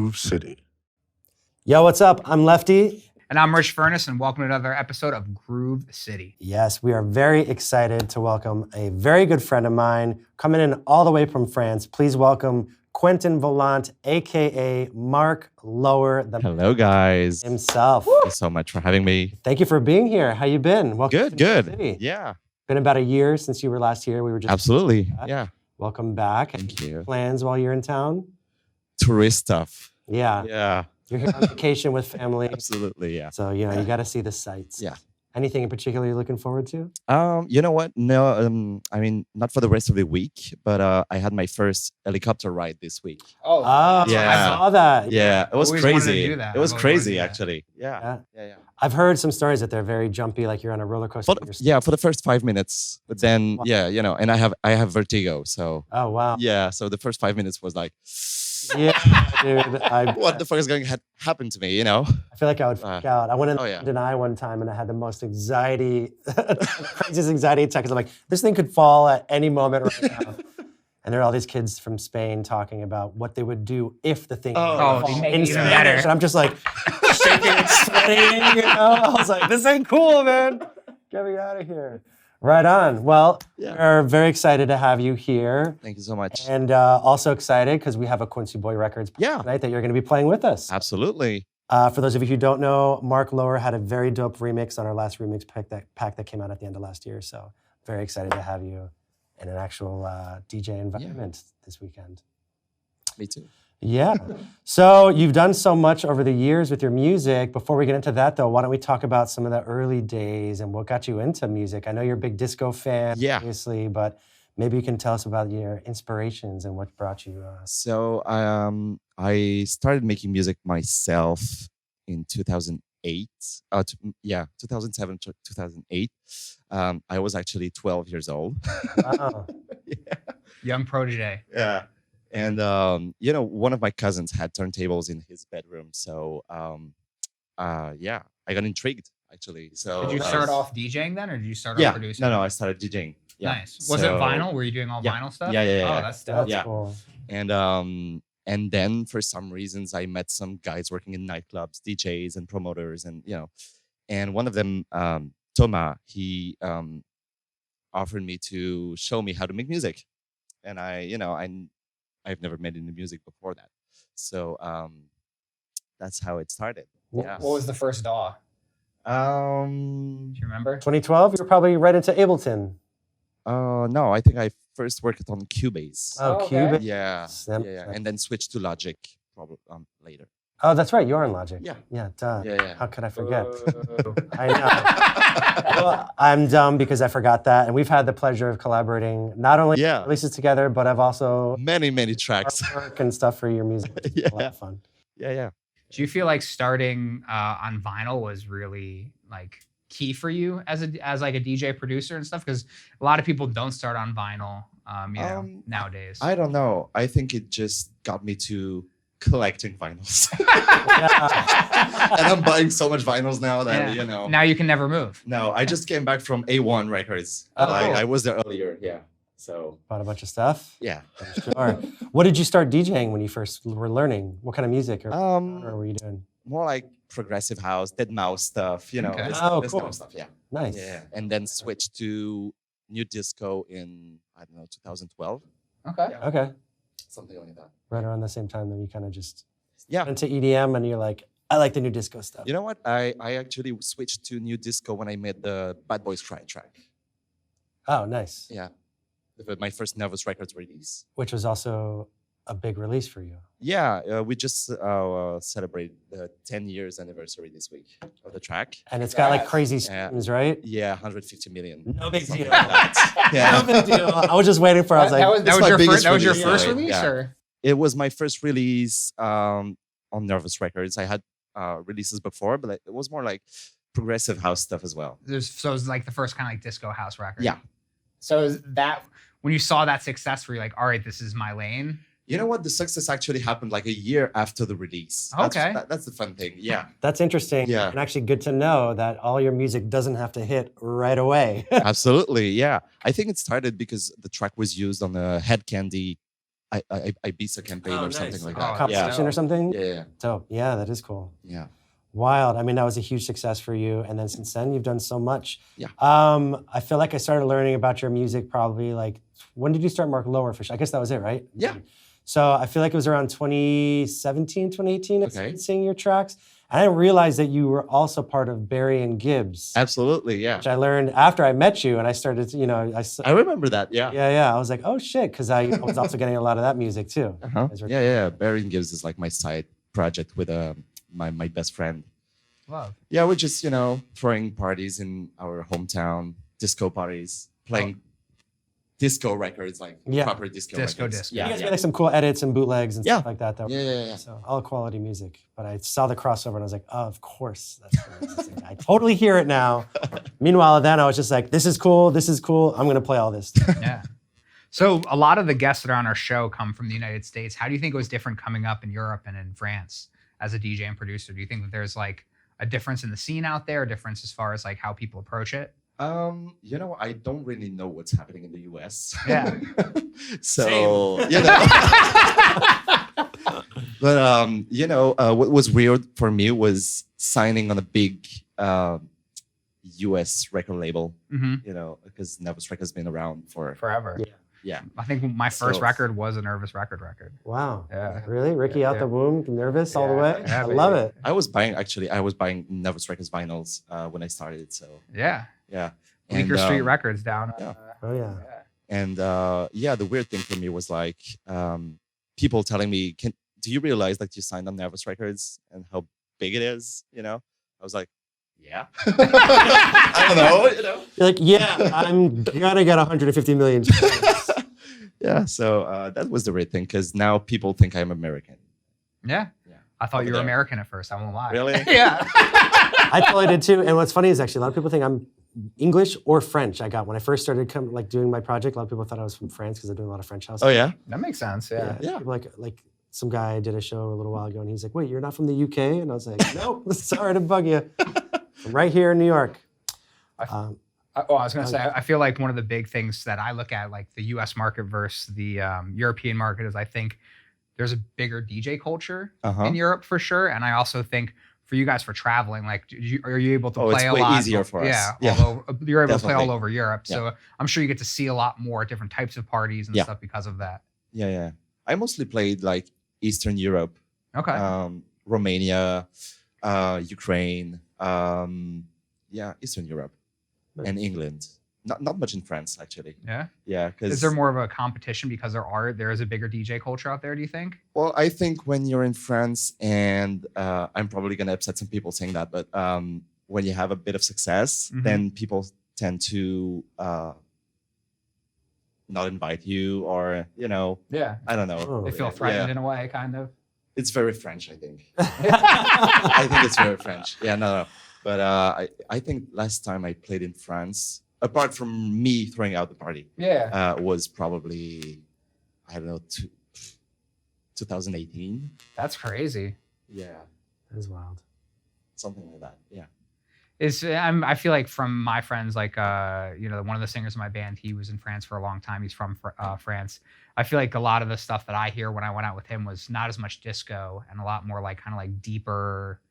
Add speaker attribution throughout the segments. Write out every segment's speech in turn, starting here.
Speaker 1: Groove City.
Speaker 2: Yo, what's up? I'm Lefty.
Speaker 3: And I'm Rich Furniss, and welcome to another episode of Groove City.
Speaker 2: Yes, we are very excited to welcome a very good friend of mine coming in all the way from France. Please welcome Quentin Volant, a.k.a. Mark Lower.
Speaker 4: Hello, guys.
Speaker 2: Himself.
Speaker 4: Thank you so much for having me.
Speaker 2: Thank you for being here. How you been? Welcome to
Speaker 4: Good.
Speaker 2: City.
Speaker 4: Yeah.
Speaker 2: Been about a year since you were last here. We were just
Speaker 4: Absolutely. Yeah.
Speaker 2: Welcome back.
Speaker 4: Thank you.
Speaker 2: Plans while you're in town?
Speaker 4: Tourist stuff.
Speaker 2: Yeah.
Speaker 4: Yeah.
Speaker 2: You're here on vacation with family.
Speaker 4: Absolutely. Yeah.
Speaker 2: So, you got to see the sights.
Speaker 4: Yeah.
Speaker 2: Anything in particular you're looking forward to?
Speaker 4: You know what? No, I mean, not for the rest of the week, but I had my first helicopter ride this week.
Speaker 3: Oh,
Speaker 4: yeah.
Speaker 2: I saw that.
Speaker 4: Yeah, it was
Speaker 3: Always wanted to
Speaker 4: crazy.
Speaker 3: do that.
Speaker 4: It was
Speaker 3: I've always
Speaker 4: crazy,
Speaker 3: wanted to do that.
Speaker 4: actually. Yeah.
Speaker 2: I've heard some stories that they're very jumpy, like you're on a roller coaster.
Speaker 4: For the first 5 minutes, but then, and I have vertigo, so.
Speaker 2: Oh, wow.
Speaker 4: Yeah, so the first 5 minutes was like,
Speaker 2: yeah, dude.
Speaker 4: what the fuck is going to happen to me,
Speaker 2: I feel like I would freak out. I went in deny one time and I had the most craziest anxiety attack. I'm like, this thing could fall at any moment right now. And there are all these kids from Spain talking about what they would do if the thing
Speaker 3: they make it even better.
Speaker 2: And I'm just like shaking and sweating, I was like, this ain't cool, man. Get me out of here. Right on. Well, we're very excited to have you here.
Speaker 4: Thank you so much.
Speaker 2: And also excited because we have a Quincy Boy Records tonight that you're going to be playing with us.
Speaker 4: Absolutely.
Speaker 2: For those of you who don't know, Mark Lower had a very dope remix on our last remix pack that came out at the end of last year. So very excited to have you in an actual DJ environment this weekend.
Speaker 4: Me too.
Speaker 2: Yeah. So you've done so much over the years with your music. Before we get into that, though, why don't we talk about some of the early days and what got you into music? I know you're a big disco fan, obviously, but maybe you can tell us about your inspirations and what brought you.
Speaker 4: So I started making music myself in 2008. 2007 to 2008. I was actually 12 years old.
Speaker 2: Wow.
Speaker 3: Young protege.
Speaker 4: Yeah. And, one of my cousins had turntables in his bedroom. So, I got intrigued, actually. So
Speaker 3: did you start off DJing then, or did you start off producing?
Speaker 4: No, I started DJing. Yeah.
Speaker 3: Nice. Was it vinyl? Were you doing all vinyl stuff?
Speaker 4: Yeah.
Speaker 3: Oh, that's dope.
Speaker 2: That's cool.
Speaker 4: And then for some reasons, I met some guys working in nightclubs, DJs and promoters, and one of them, Thomas, he offered me to show me how to make music, and I've never made any music before that. So that's how it started. Yeah.
Speaker 3: What was the first DAW? Do you remember?
Speaker 2: 2012, you were probably right into Ableton.
Speaker 4: No, I think I first worked on Cubase.
Speaker 2: Oh,
Speaker 3: okay.
Speaker 2: Cubase.
Speaker 4: Yeah. And then switched to Logic probably later.
Speaker 2: Oh, that's right. You're in Logic.
Speaker 4: Yeah.
Speaker 2: Yeah, duh.
Speaker 4: Yeah.
Speaker 2: How could I forget? I know. Well, I'm dumb because I forgot that. And we've had the pleasure of collaborating, not only releases together, but I've also
Speaker 4: many tracks
Speaker 2: artwork and stuff for your music. It's a lot of fun.
Speaker 4: Yeah.
Speaker 3: Do you feel like starting on vinyl was really like key for you as like a DJ producer and stuff? Because a lot of people don't start on vinyl, nowadays.
Speaker 4: I don't know. I think it just got me to collecting vinyls. And I'm buying so much vinyls now that,
Speaker 3: Now you can never move.
Speaker 4: No, I just came back from A1 Records.
Speaker 2: Oh, cool.
Speaker 4: I was there earlier, So
Speaker 2: Bought a bunch of stuff?
Speaker 4: Yeah.
Speaker 2: Sure. What did you start DJing when you first were learning? What kind of music or were you doing?
Speaker 4: More like progressive house, Dead Mouse stuff, this
Speaker 2: cool.
Speaker 4: kind of stuff, yeah.
Speaker 2: Nice.
Speaker 4: Yeah. And then switched to new disco in, 2012.
Speaker 3: Okay.
Speaker 2: Okay.
Speaker 4: Something like that.
Speaker 2: Right around the same time that you kind of just
Speaker 4: went
Speaker 2: into EDM and you're like, I like the new disco stuff.
Speaker 4: You know what? I actually switched to new disco when I made the Bad Boys Cry track.
Speaker 2: Oh, nice.
Speaker 4: Yeah. My first Nervous Records release.
Speaker 2: Which was also a big release for you.
Speaker 4: Yeah, we just celebrated the 10 years anniversary this week of the track.
Speaker 2: And it's got like crazy streams, right?
Speaker 4: Yeah, 150 million.
Speaker 2: No big deal.
Speaker 4: Yeah.
Speaker 2: No big deal. I was just waiting for,
Speaker 3: that was your first release? Or?
Speaker 4: It was my first release on Nervous Records. I had releases before, but it was more like progressive house stuff as well.
Speaker 3: So it was like the first kind of like disco house record.
Speaker 4: Yeah.
Speaker 3: So is that when you saw that success, were you like, all right, this is my lane?
Speaker 4: You know what? The success actually happened like a year after the release.
Speaker 3: Okay.
Speaker 4: That's the fun thing. Yeah.
Speaker 2: That's interesting.
Speaker 4: Yeah.
Speaker 2: And actually good to know that all your music doesn't have to hit right away.
Speaker 4: Absolutely. Yeah. I think it started because the track was used on the Head Candy Ibiza campaign or something like that.
Speaker 2: Competition or something?
Speaker 4: Yeah.
Speaker 2: Dope. Yeah, that is cool.
Speaker 4: Yeah.
Speaker 2: Wild. I mean, that was a huge success for you. And then since then, you've done so much.
Speaker 4: Yeah.
Speaker 2: I feel like I started learning about your music probably like, when did you start Mark Lower for sure? I guess that was it, right?
Speaker 4: Yeah.
Speaker 2: So I feel like it was around 2017, 2018, I started seeing your tracks. And I didn't realize that you were also part of Barry and Gibbs.
Speaker 4: Absolutely, yeah.
Speaker 2: Which I learned after I met you and I started, you know.
Speaker 4: I remember that, yeah.
Speaker 2: Yeah. I was like, oh shit, because I was also getting a lot of that music too.
Speaker 4: Yeah. Barry and Gibbs is like my side project with my best friend.
Speaker 3: Wow.
Speaker 4: Yeah, we're just, throwing parties in our hometown, disco parties, playing disco records, like proper disco records.
Speaker 2: Yeah, you guys made like some cool edits and bootlegs and stuff like that.
Speaker 4: Yeah.
Speaker 2: So all quality music. But I saw the crossover and I was like, oh, of course. That's I totally hear it now. Meanwhile, then I was just like, this is cool. I'm going to play all this stuff.
Speaker 3: Yeah. So a lot of the guests that are on our show come from the United States. How do you think it was different coming up in Europe and in France as a DJ and producer? Do you think that there's like a difference in the scene out there, a difference as far as like how people approach it?
Speaker 4: I don't really know what's happening in the US.
Speaker 3: Yeah.
Speaker 4: So, but, what was weird for me was signing on a big US record label, because Nervous Records has been around for
Speaker 3: forever.
Speaker 4: Yeah.
Speaker 3: I think my first record was a Nervous record.
Speaker 2: Wow.
Speaker 3: Yeah.
Speaker 2: Really? Ricky out the womb, Nervous all the way?
Speaker 3: Yeah,
Speaker 2: I love it.
Speaker 4: I was buying Nervous Records vinyls when I started. So
Speaker 3: yeah. Bleecker
Speaker 4: And,
Speaker 3: Street Records down.
Speaker 4: And the weird thing for me was like people telling me, do you realize that you signed on Nervous Records and how big it is? I was like, yeah. I don't know.
Speaker 2: You're like, yeah, I'm gonna get 150 million.
Speaker 4: Yeah, so that was the weird thing because now people think I'm American.
Speaker 3: Yeah. I thought you were American at first. I won't lie.
Speaker 4: Really?
Speaker 3: Yeah.
Speaker 2: I totally did too. And what's funny is actually a lot of people think I'm English or French. When I first started doing my project, a lot of people thought I was from France because I'm doing a lot of French house.
Speaker 4: Oh yeah,
Speaker 3: that makes sense. Yeah.
Speaker 2: People like some guy did a show a little while ago, and he's like, "Wait, you're not from the UK?" And I was like, "Nope, sorry to bug you. I'm right here in New York."
Speaker 3: I was going to say, I feel like one of the big things that I look at, like the U.S. market versus the European market, is I think there's a bigger DJ culture in Europe for sure, and I also think for you guys for traveling, like, are you able to play a lot?
Speaker 4: It's way easier for us.
Speaker 3: Yeah. You're able to play all over Europe, so I'm sure you get to see a lot more different types of parties and stuff because of that.
Speaker 4: Yeah. I mostly played like Eastern Europe.
Speaker 3: Okay.
Speaker 4: Romania, Ukraine. Eastern Europe.
Speaker 2: Nice.
Speaker 4: And England. Not much in France, actually.
Speaker 3: Yeah?
Speaker 4: Yeah.
Speaker 3: Is there more of a competition because there is a bigger DJ culture out there, do you think?
Speaker 4: Well, I think when you're in France, and I'm probably going to upset some people saying that, but when you have a bit of success, then people tend to not invite you or, I don't know.
Speaker 3: They feel threatened in a way, kind of.
Speaker 4: It's very French, I think. I think it's very French. Yeah, no. But I think last time I played in France, apart from me throwing out the party, was probably, I don't know, 2018.
Speaker 3: That's crazy.
Speaker 4: Yeah.
Speaker 2: That is wild.
Speaker 4: Something like that, yeah.
Speaker 3: I feel like from my friends, like, one of the singers in my band, he was in France for a long time. He's from France. I feel like a lot of the stuff that I hear when I went out with him was not as much disco and a lot more like kind of like deeper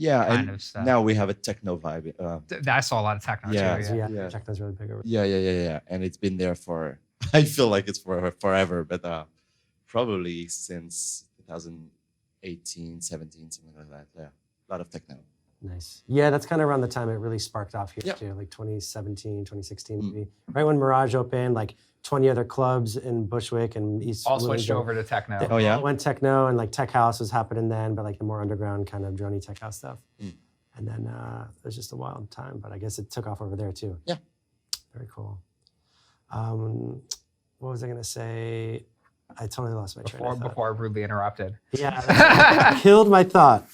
Speaker 3: kind of stuff.
Speaker 4: Now we have a techno vibe.
Speaker 3: I saw a lot of techno too.
Speaker 2: Yeah. Techno's really big over
Speaker 4: there. Yeah. And it's been there for, I feel like it's forever, but probably since 2018, 17, something like that. Yeah, a lot of techno.
Speaker 2: Nice. Yeah, that's kind of around the time it really sparked off here too, like 2017, 2016 maybe. Right when Mirage opened, like 20 other clubs in Bushwick and East.
Speaker 3: All switched over to techno.
Speaker 2: Went techno, and like tech house was happening then, but like the more underground kind of drony tech house stuff. And then it was just a wild time, but I guess it took off over there too.
Speaker 4: Yeah.
Speaker 2: Very cool. What was I going to say? I totally lost my train of thought.
Speaker 3: Before I rudely interrupted.
Speaker 2: Yeah, killed my thought.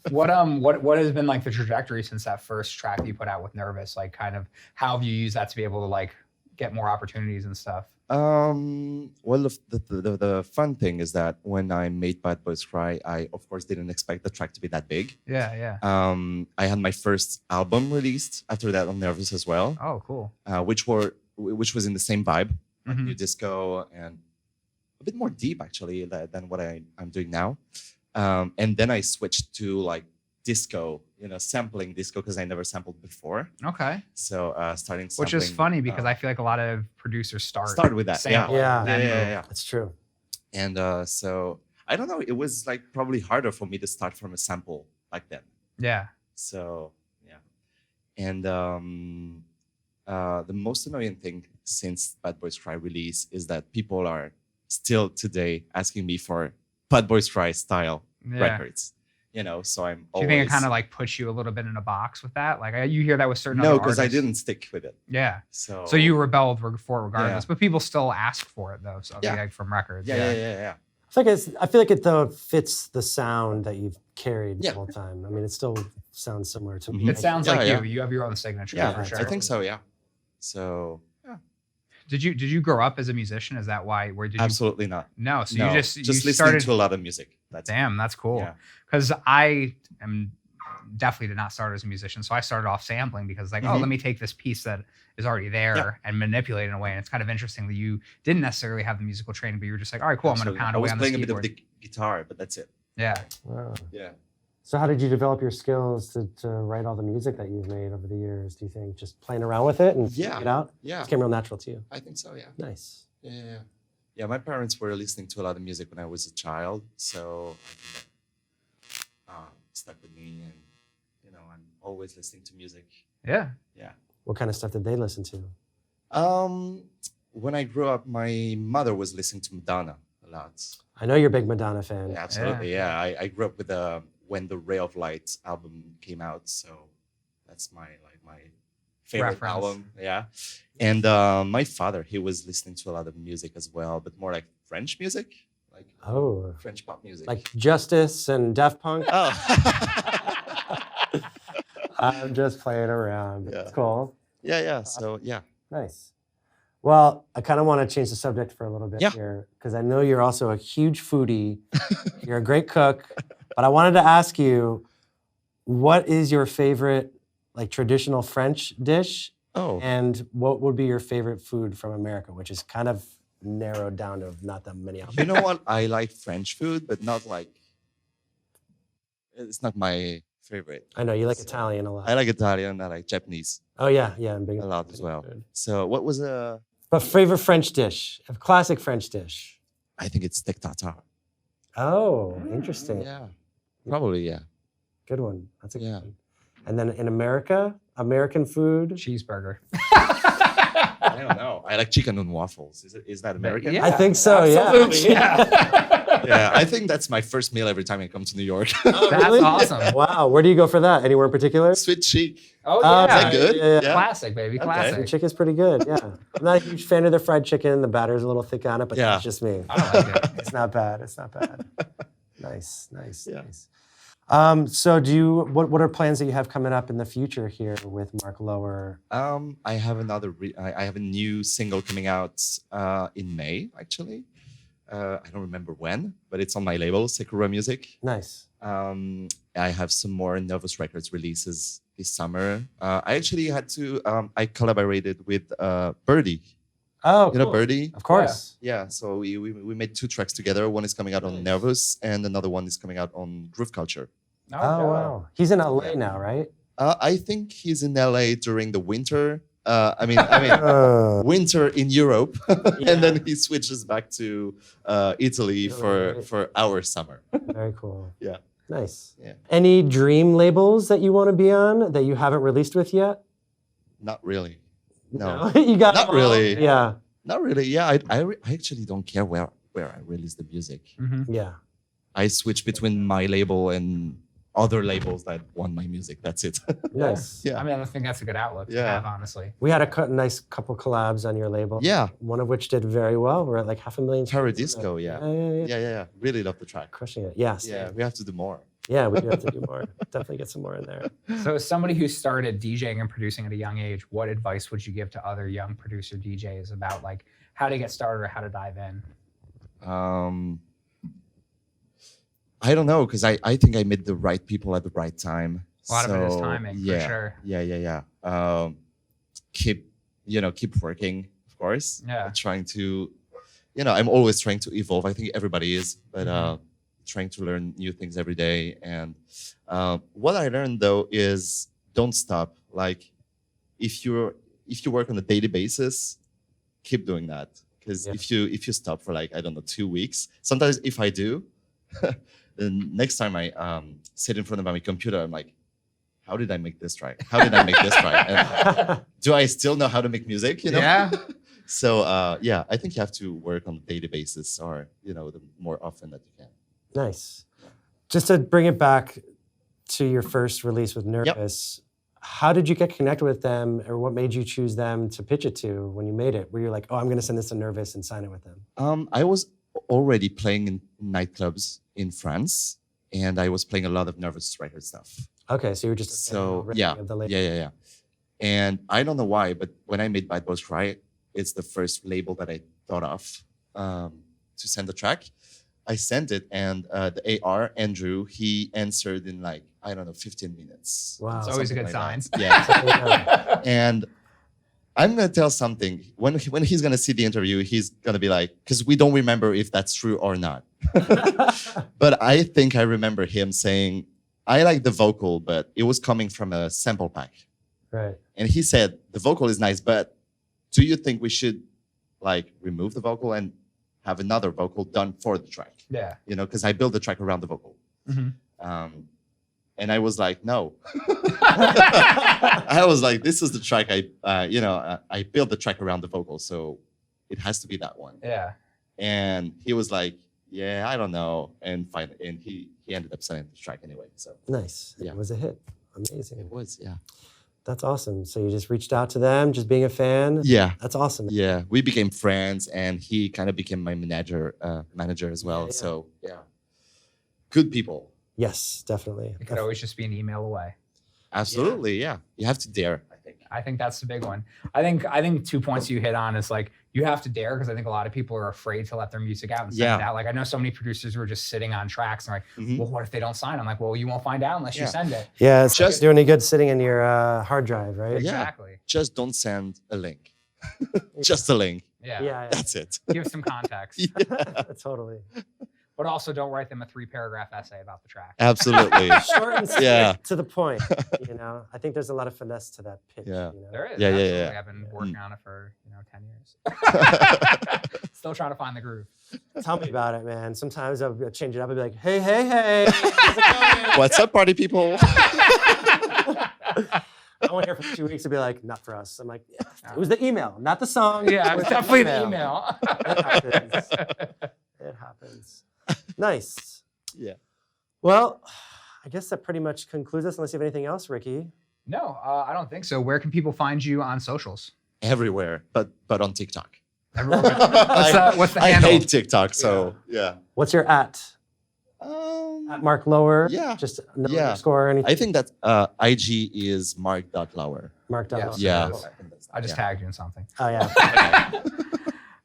Speaker 3: What has been like the trajectory since that first track you put out with Nervous? Like, kind of how have you used that to be able to like get more opportunities and stuff?
Speaker 4: Well, the fun thing is that when I made Bad Boys Cry, I of course didn't expect the track to be that big.
Speaker 3: Yeah.
Speaker 4: I had my first album released after that on Nervous as well.
Speaker 3: Oh, cool.
Speaker 4: Which was in the same vibe, new disco and a bit more deep actually than what I'm doing now. And then I switched to like disco, sampling disco because I never sampled before.
Speaker 3: Okay.
Speaker 4: So starting sampling.
Speaker 3: Which is funny because I feel like a lot of producers start
Speaker 4: with that.
Speaker 3: Sampling,
Speaker 2: yeah. That's true.
Speaker 4: And so I don't know. It was like probably harder for me to start from a sample back then.
Speaker 3: Yeah.
Speaker 4: So yeah. And the most annoying thing since Bad Boys Cry release is that people are still today asking me for Bad Boys Cry style records. So I'm always...
Speaker 3: Do you think it kind of like puts you a little bit in a box with that? Like you hear that with certain
Speaker 4: No,
Speaker 3: other
Speaker 4: because I
Speaker 3: artists.
Speaker 4: didn't stick with it.
Speaker 3: Yeah.
Speaker 4: So
Speaker 3: you rebelled for it regardless, but people still ask for it though. So like from records.
Speaker 4: Yeah.
Speaker 2: I feel like it though fits the sound that you've carried the whole time. I mean, it still sounds similar to me.
Speaker 3: It sounds like you. You have your own signature.
Speaker 4: Yeah,
Speaker 3: for sure.
Speaker 4: I think so. Yeah. So yeah.
Speaker 3: Did you grow up as a musician? Is that why? Where did you?
Speaker 4: Absolutely not.
Speaker 3: No. So
Speaker 4: no,
Speaker 3: you just
Speaker 4: listening
Speaker 3: started
Speaker 4: to a lot of music.
Speaker 3: That's cool.
Speaker 4: Yeah.
Speaker 3: Because I am definitely did not start as a musician. So I started off sampling because like, oh, let me take this piece that is already there and manipulate it in a way. And it's kind of interesting that you didn't necessarily have the musical training, but you were just like, all right, cool.
Speaker 4: Absolutely.
Speaker 3: I'm going to pound away on this keyboard.
Speaker 4: I was playing a bit of the guitar, but that's it.
Speaker 3: Yeah.
Speaker 2: Wow.
Speaker 4: Yeah.
Speaker 2: So how did you develop your skills to write all the music that you've made over the years, do you think? Just playing around with it and figuring it out?
Speaker 4: Yeah.
Speaker 2: It came real natural to you?
Speaker 4: I think so, yeah.
Speaker 2: Nice.
Speaker 4: Yeah. Yeah, my parents were listening to a lot of music when I was a child, so stuck with me, and I'm always listening to music.
Speaker 3: Yeah.
Speaker 4: Yeah.
Speaker 2: What kind of stuff did they listen to?
Speaker 4: When I grew up, my mother was listening to Madonna a lot.
Speaker 2: I know you're a big Madonna fan.
Speaker 4: Yeah, absolutely. Yeah. I grew up with When the Ray of Light album came out, so that's my favorite
Speaker 3: reference.
Speaker 4: album. Yeah. And my father, he was listening to a lot of music as well, but more like French music, like French pop music,
Speaker 2: like Justice and Daft Punk.
Speaker 4: Oh.
Speaker 2: I'm just playing around. But it's cool.
Speaker 4: Yeah. So yeah.
Speaker 2: Nice. Well, I kind of want to change the subject for a little bit here because I know you're also a huge foodie. You're a great cook, but I wanted to ask you, what is your favorite like traditional French dish?
Speaker 4: Oh.
Speaker 2: And what would be your favorite food from America, which is kind of narrowed down to not that many options.
Speaker 4: You know what? I like French food, but not like, it's not my favorite.
Speaker 2: I know, you like Italian a lot.
Speaker 4: I like Italian, I like Japanese.
Speaker 2: Oh yeah, I'm big
Speaker 4: a lot as well. So what was
Speaker 2: But favorite French dish, a classic French dish?
Speaker 4: I think it's steak tartare.
Speaker 2: Oh, interesting.
Speaker 4: Yeah, probably, yeah.
Speaker 2: Good one. That's a good one. And then in America, American food?
Speaker 3: Cheeseburger.
Speaker 4: I don't know. I like chicken and waffles. Is that American?
Speaker 2: Yeah, I think so,
Speaker 3: absolutely,
Speaker 4: Yeah, I think that's my first meal every time I come to New York.
Speaker 2: Oh,
Speaker 3: that's
Speaker 2: really?
Speaker 3: awesome.
Speaker 2: Wow, where do you go for that? Anywhere in particular?
Speaker 4: Sweet cheek.
Speaker 3: Oh, yeah.
Speaker 4: Is that good?
Speaker 2: Yeah.
Speaker 3: Classic, baby, classic.
Speaker 2: Sweet chick is pretty good, yeah. I'm not a huge fan of the fried chicken. The batter's a little thick on it, but that's just me.
Speaker 3: I don't like it.
Speaker 2: It's not bad. Nice. So what are plans that you have coming up in the future here with Mark Lower?
Speaker 4: I have I have a new single coming out in May, actually. I don't remember when, but it's on my label, Sakura Music.
Speaker 2: Nice.
Speaker 4: I have some more Nervous Records releases this summer. I actually had to, I collaborated with Birdie.
Speaker 2: Oh, cool.
Speaker 4: You know Birdie?
Speaker 2: Of course.
Speaker 4: Yeah, so we made 2 tracks together. One is coming out on Nervous, and another one is coming out on Groove Culture.
Speaker 2: Oh, wow. He's in LA now, right?
Speaker 4: I think he's in LA during the winter. Winter in Europe, and then he switches back to Italy for our summer.
Speaker 2: Very cool.
Speaker 4: Yeah.
Speaker 2: Nice.
Speaker 4: Yeah.
Speaker 2: Any dream labels that you want to be on that you haven't released with yet?
Speaker 4: Not really. No.
Speaker 2: You got
Speaker 4: not really.
Speaker 2: Yeah.
Speaker 4: Not really. Yeah. I actually don't care where I release the music.
Speaker 3: Mm-hmm.
Speaker 2: Yeah.
Speaker 4: I switch between my label and other labels that want my music. That's it.
Speaker 2: Nice.
Speaker 4: Yeah.
Speaker 3: I mean, I think that's a good outlook to have, honestly.
Speaker 2: We had a nice couple collabs on your label.
Speaker 4: Yeah.
Speaker 2: One of which did very well. We're at like 500,000.
Speaker 4: Paradisco, yeah. Really love the track.
Speaker 2: Crushing it. Yes.
Speaker 4: Yeah, we have to do more.
Speaker 2: Yeah, we do have to do more. Definitely get some more in there.
Speaker 3: So as somebody who started DJing and producing at a young age, what advice would you give to other young producer DJs about like how to get started or how to dive in?
Speaker 4: I don't know, because I think I met the right people at the right time.
Speaker 3: A lot of it is timing, for sure.
Speaker 4: Yeah. Keep working, of course.
Speaker 3: Yeah.
Speaker 4: Trying to I'm always trying to evolve. I think everybody is, but trying to learn new things every day. And what I learned though is don't stop. Like if you work on a daily basis, keep doing that. Because if you stop for like, I don't know, 2 weeks, sometimes if I do, the next time I sit in front of my computer, I'm like, how did I make this right? How did I make this right? And do I still know how to make music?
Speaker 3: Yeah.
Speaker 4: So I think you have to work on a daily basis, or the more often that you can.
Speaker 2: Nice. Just to bring it back to your first release with Nervous, how did you get connected with them, or what made you choose them to pitch it to when you made it? Were you like, oh, I'm going to send this to Nervous and sign it with them?
Speaker 4: I was already playing in nightclubs in France, and I was playing a lot of Nervous record stuff.
Speaker 2: Okay, so you were just
Speaker 4: of the label. Yeah. And I don't know why, but when I made Bad Boys Cry, it's the first label that I thought of to send the track. I sent it, and the AR, Andrew, he answered in like, I don't know, 15 minutes.
Speaker 3: Wow. It's always a good sign.
Speaker 4: Yeah. And I'm going to tell something. When he's going to see the interview, he's going to be like, because we don't remember if that's true or not. But I think I remember him saying, I like the vocal, but it was coming from a sample pack.
Speaker 2: Right.
Speaker 4: And he said, the vocal is nice, but do you think we should like remove the vocal and have another vocal done for the track?
Speaker 3: Yeah.
Speaker 4: Because I built the track around the vocal.
Speaker 3: Mm-hmm.
Speaker 4: And I was like, no. I was like, this is the track I built the track around the vocal, so it has to be that one.
Speaker 3: Yeah.
Speaker 4: And he was like, yeah, I don't know. And finally, and he ended up signing the track anyway. So
Speaker 2: nice.
Speaker 4: Yeah.
Speaker 2: It was a hit. Amazing.
Speaker 4: It was, yeah.
Speaker 2: That's awesome. So you just reached out to them, just being a fan?
Speaker 4: Yeah.
Speaker 2: That's awesome.
Speaker 4: Yeah. We became friends, and he kind of became my manager as well. Yeah. So, yeah. Good people.
Speaker 2: Yes, definitely.
Speaker 3: It could always just be an email away.
Speaker 4: Absolutely, yeah. You have to dare, I think.
Speaker 3: I think that's the big one. I think 2 points you hit on is like, you have to dare, because I think a lot of people are afraid to let their music out and send it out. Like I know so many producers who are just sitting on tracks and like, well, what if they don't sign? I'm like, well, you won't find out unless you send it.
Speaker 2: Yeah, it's just doing any good sitting in your hard drive, right?
Speaker 3: Exactly.
Speaker 4: Just don't send a link. Just a link.
Speaker 3: Yeah.
Speaker 4: That's it.
Speaker 3: Give some context.
Speaker 2: Totally.
Speaker 3: But also don't write them a 3-paragraph essay about the track.
Speaker 4: Absolutely.
Speaker 2: Short and sweet, to the point. I think there's a lot of finesse to that pitch.
Speaker 4: Yeah.
Speaker 3: There is.
Speaker 4: Yeah.
Speaker 3: I've been working on it for 10 years. Still trying to find the groove.
Speaker 2: Tell me about it, man. Sometimes I'll change it up and be like, hey. How's it going?
Speaker 4: What's up, party people?
Speaker 2: I won't hear for 2 weeks and be like, not for us. I'm like, it was the email, not the song.
Speaker 3: Yeah, it was definitely the email.
Speaker 2: It happens. Nice.
Speaker 4: Yeah.
Speaker 2: Well, I guess that pretty much concludes us, unless you have anything else, Ricky.
Speaker 3: No, I don't think so. Where can people find you on socials?
Speaker 4: Everywhere, but on TikTok.
Speaker 3: Everywhere. What's the handle?
Speaker 4: I hate TikTok, so yeah.
Speaker 2: What's your at? At Mark Lower?
Speaker 4: Yeah.
Speaker 2: Just no underscore or anything?
Speaker 4: I think that IG is mark.lower.
Speaker 2: Mark.lower.
Speaker 4: Yeah.
Speaker 3: I just tagged you in something.
Speaker 2: Oh, yeah.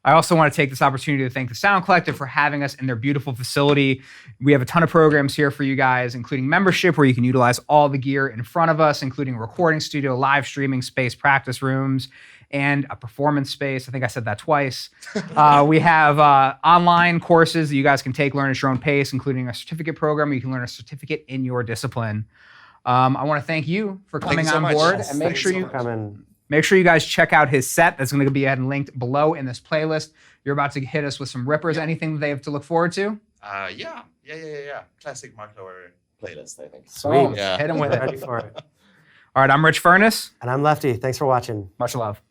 Speaker 3: I also want to take this opportunity to thank the Sound Collective for having us in their beautiful facility. We have a ton of programs here for you guys, including membership, where you can utilize all the gear in front of us, including a recording studio, live streaming space, practice rooms, and a performance space. I think I said that twice. We have online courses that you guys can take, learn at your own pace, including a certificate program where you can learn a certificate in your discipline. I want to thank you for coming on board, and make sure you guys check out his set. That's going to be linked below in this playlist. You're about to hit us with some rippers. Anything that they have to look forward to?
Speaker 4: Yeah. Classic Mark Lower playlist, I think.
Speaker 2: Sweet.
Speaker 3: Hit him with it.
Speaker 2: Ready for it.
Speaker 3: All right, I'm Rich Furniss.
Speaker 2: And I'm Lefty. Thanks for watching.
Speaker 3: Much love.